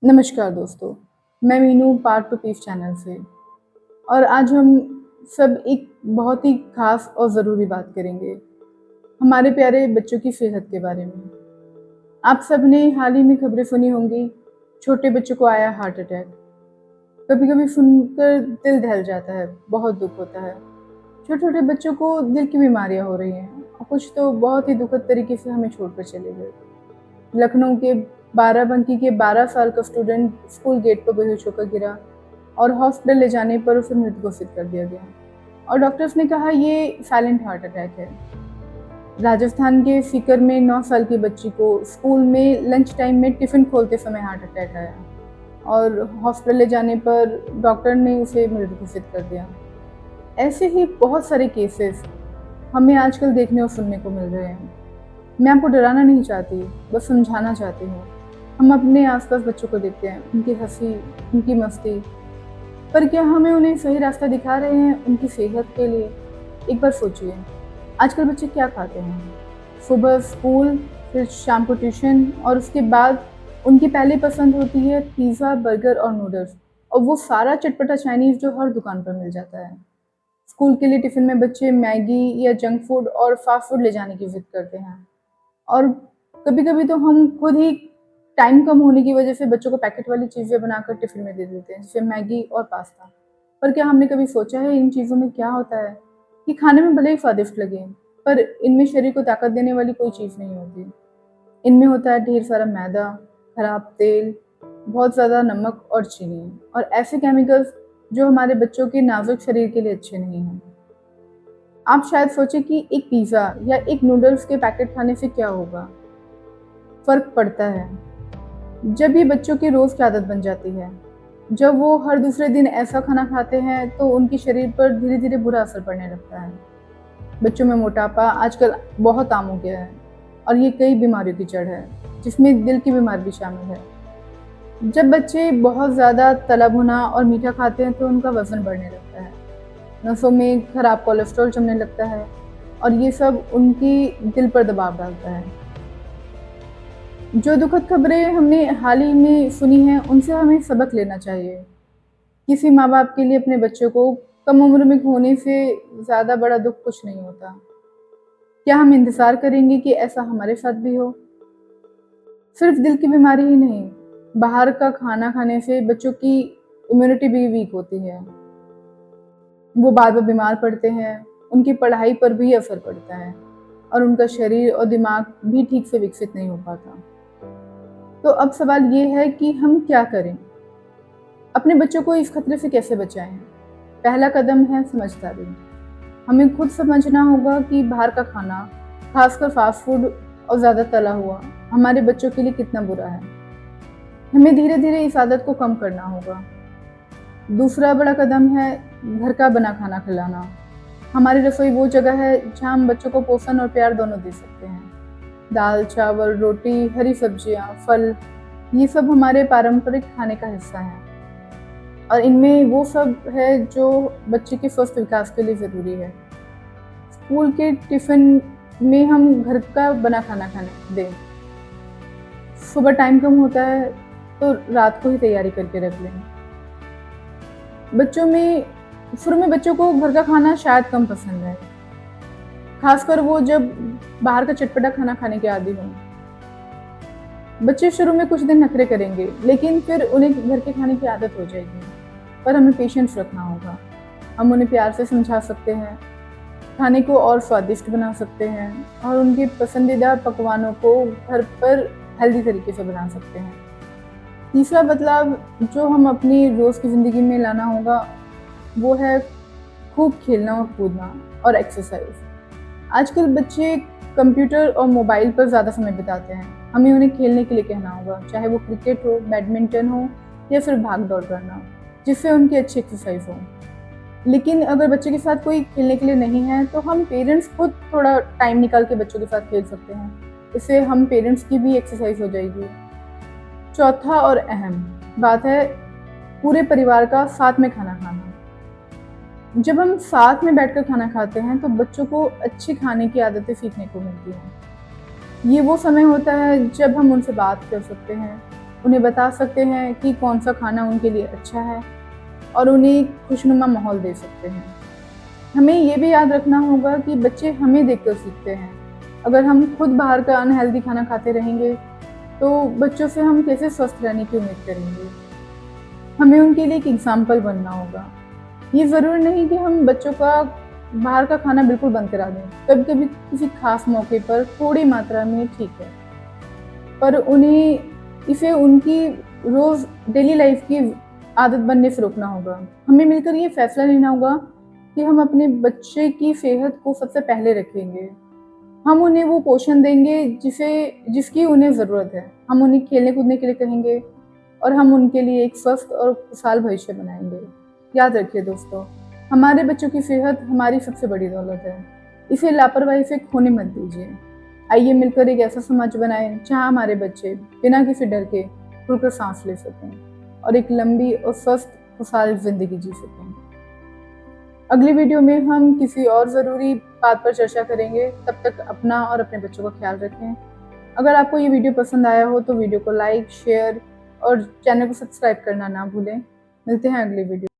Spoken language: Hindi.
नमस्कार दोस्तों, मैं Meenu part to piece channel से। और आज हम सब एक बहुत ही ख़ास और ज़रूरी बात करेंगे, हमारे प्यारे बच्चों की सेहत के बारे में। आप सब ने हाल ही में खबरें सुनी होंगी, छोटे बच्चों को आया हार्ट अटैक। कभी-कभी सुनकर दिल दहल जाता है, बहुत दुःख होता है। छोटे-छोटे बच्चों को दिल की बीमारियाँ हो रही हैं और कुछ तो बहुत ही दुखद तरीके से हमें छोड़कर चले गए। लखनऊ के बाराबंकी के 12 साल का स्टूडेंट स्कूल गेट पर बेहोश होकर गिरा और हॉस्पिटल ले जाने पर उसे मृत घोषित कर दिया गया और डॉक्टर्स ने कहा ये साइलेंट हार्ट अटैक है। राजस्थान के सीकर में 9 साल की बच्ची को स्कूल में लंच टाइम में टिफिन खोलते समय हार्ट अटैक आया और हॉस्पिटल ले जाने पर डॉक्टर ने उसे मृत घोषित कर दिया। ऐसे ही बहुत सारे केसेस हमें आजकल देखने और सुनने को मिल रहे हैं। मैं आपको डराना नहीं चाहती, बस समझाना चाहती हूँ। हम अपने आसपास बच्चों को देखते हैं, उनकी हंसी, उनकी मस्ती, पर क्या हमें उन्हें सही रास्ता दिखा रहे हैं उनकी सेहत के लिए? एक बार सोचिए, आजकल बच्चे क्या खाते हैं? सुबह स्कूल, फिर शाम को ट्यूशन और उसके बाद उनकी पहली पसंद होती है पिज़्ज़ा, बर्गर और नूडल्स, और वो सारा चटपटा चाइनीज़ जो हर दुकान पर मिल जाता है। स्कूल के लिए टिफ़िन में बच्चे मैगी या जंक फूड और फास्ट फूड ले जाने की ज़िद करते हैं। और कभी-कभी तो हम खुद ही टाइम कम होने की वजह से बच्चों को पैकेट वाली चीज़ें बनाकर टिफ़िन में दे देते हैं, जैसे मैगी और पास्ता। पर क्या हमने कभी सोचा है इन चीज़ों में क्या होता है? ये खाने में भले ही स्वादिष्ट लगें, पर इनमें शरीर को ताकत देने वाली कोई चीज़ नहीं होती। इनमें होता है ढेर सारा मैदा, खराब तेल, बहुत ज़्यादा नमक और चीनी और ऐसे केमिकल्स जो हमारे बच्चों के नाज़ुक शरीर के लिए अच्छे नहीं हैं। आप शायद सोचें कि एक पिज़्ज़ा या एक नूडल्स के पैकेट खाने से क्या होगा? फ़र्क पड़ता है। जब ये बच्चों की रोज़ की आदत बन जाती है, जब वो हर दूसरे दिन ऐसा खाना खाते हैं तो उनके शरीर पर धीरे-धीरे बुरा असर पड़ने लगता है। बच्चों में मोटापा आजकल बहुत आम हो गया है और ये कई बीमारियों की जड़ है, जिसमें दिल की बीमारी भी शामिल है। जब बच्चे बहुत ज़्यादा तला भुना और मीठा खाते हैं तो उनका वज़न बढ़ने लगता है, नसों में खराब कोलेस्ट्रॉल जमने लगता है और ये सब उनकी दिल पर दबाव डालता है। जो दुखद खबरें हमने हाल ही में सुनी हैं, उनसे हमें सबक लेना चाहिए। किसी माँ-बाप के लिए अपने बच्चों को कम उम्र में खोने से ज़्यादा बड़ा दुःख कुछ नहीं होता। क्या हम इंतज़ार करेंगे कि ऐसा हमारे साथ भी हो? सिर्फ दिल की बीमारी ही नहीं, बाहर का खाना खाने से बच्चों की इम्यूनिटी भी वीक होती है। वो बार-बार बीमार पड़ते हैं, उनकी पढ़ाई पर भी असर पड़ता है और उनका शरीर और दिमाग भी ठीक से विकसित नहीं हो पाता। तो अब सवाल ये है कि हम क्या करें? अपने बच्चों को इस खतरे से कैसे बचाएं? पहला कदम है समझदारी। हमें खुद समझना होगा कि बाहर का खाना, खासकर फास्ट फूड और ज़्यादा तला हुआ, हमारे बच्चों के लिए कितना बुरा है। हमें धीरे-धीरे इस आदत को कम करना होगा। दूसरा बड़ा कदम है घर का बना खाना खिलाना। हमारी रसोई वो जगह है जहाँ हम बच्चों को पोषण और प्यार दोनों दे सकते हैं। दाल, चावल, रोटी, हरी सब्जियाँ, फल, ये सब हमारे पारंपरिक खाने का हिस्सा है और इनमें वो सब है जो बच्चे के स्वस्थ विकास के लिए ज़रूरी है। स्कूल के टिफ़िन में हम घर का बना खाना खाने दें। सुबह टाइम कम होता है तो रात को ही तैयारी करके रख लें। बच्चों में शुरू में बच्चों को घर का खाना शायद कम पसंद है, खासकर वो जब बाहर का चटपटा खाना खाने के आदी हों। बच्चे शुरू में कुछ दिन नखरे करेंगे, लेकिन फिर उन्हें घर के खाने की आदत हो जाएगी। पर हमें पेशेंस रखना होगा। हम उन्हें प्यार से समझा सकते हैं, खाने को और स्वादिष्ट बना सकते हैं और उनके पसंदीदा पकवानों को घर पर हेल्दी तरीके से बना सकते हैं। तीसरा बदलाव जो हम अपनी रोज़ की ज़िंदगी में लाना होगा, वो है खूब खेलना और कूदना और एक्सरसाइज। आजकल बच्चे कंप्यूटर और मोबाइल पर ज़्यादा समय बिताते हैं। हमें उन्हें खेलने के लिए कहना होगा, चाहे वो क्रिकेट हो, बैडमिंटन हो या फिर भाग-दौड़ करना, जिससे उनकी अच्छी एक्सरसाइज हो। लेकिन अगर बच्चे के साथ कोई खेलने के लिए नहीं है, तो हम पेरेंट्स खुद थोड़ा टाइम निकाल के बच्चों के साथ खेल सकते हैं। इससे हम पेरेंट्स की भी एक्सरसाइज हो जाएगी। चौथा और अहम बात है पूरे परिवार का साथ में खाना खाना। जब हम साथ में बैठकर खाना खाते हैं तो बच्चों को अच्छी खाने की आदतें सीखने को मिलती हैं। ये वो समय होता है जब हम उनसे बात कर सकते हैं, उन्हें बता सकते हैं कि कौन सा खाना उनके लिए अच्छा है और उन्हें एक खुशनुमा माहौल दे सकते हैं। हमें ये भी याद रखना होगा कि बच्चे हमें देखकर सीखते हैं। अगर हम खुद बाहर का अनहेल्दी खाना खाते रहेंगे, तो बच्चों से हम कैसे स्वस्थ रहने की उम्मीद करेंगे? हमें उनके लिए एक एग्ज़ाम्पल बनना होगा। ये ज़रूरी नहीं कि हम बच्चों का बाहर का खाना बिल्कुल बंद करा दें। कभी-कभी किसी ख़ास मौके पर थोड़ी मात्रा में ठीक है, पर उन्हें इसे उनकी रोज़ डेली लाइफ़ की आदत बनने से रोकना होगा। हमें मिलकर ये फैसला लेना होगा कि हम अपने बच्चे की सेहत को सबसे पहले रखेंगे। हम उन्हें वो पोषण देंगे जिसकी उन्हें ज़रूरत है। हम उन्हें खेलने-कूदने के लिए कहेंगे और हम उनके लिए एक स्वस्थ और खुशहाल भविष्य बनाएँगे। याद रखिए दोस्तों, हमारे बच्चों की सेहत हमारी सबसे बड़ी दौलत है। इसे लापरवाही से खोने मत दीजिए। आइए मिलकर एक ऐसा समाज बनाएँ जहाँ हमारे बच्चे बिना किसी डर के खुलकर साँस ले सकें और एक लंबी और स्वस्थ खुशहाल ज़िंदगी जी सकें। अगली वीडियो में हम किसी और ज़रूरी बात पर चर्चा करेंगे। तब तक अपना और अपने बच्चों का ख्याल रखें। अगर आपको ये वीडियो पसंद आया हो तो वीडियो को लाइक, शेयर और चैनल को सब्सक्राइब करना ना भूलें। मिलते हैं अगली वीडियो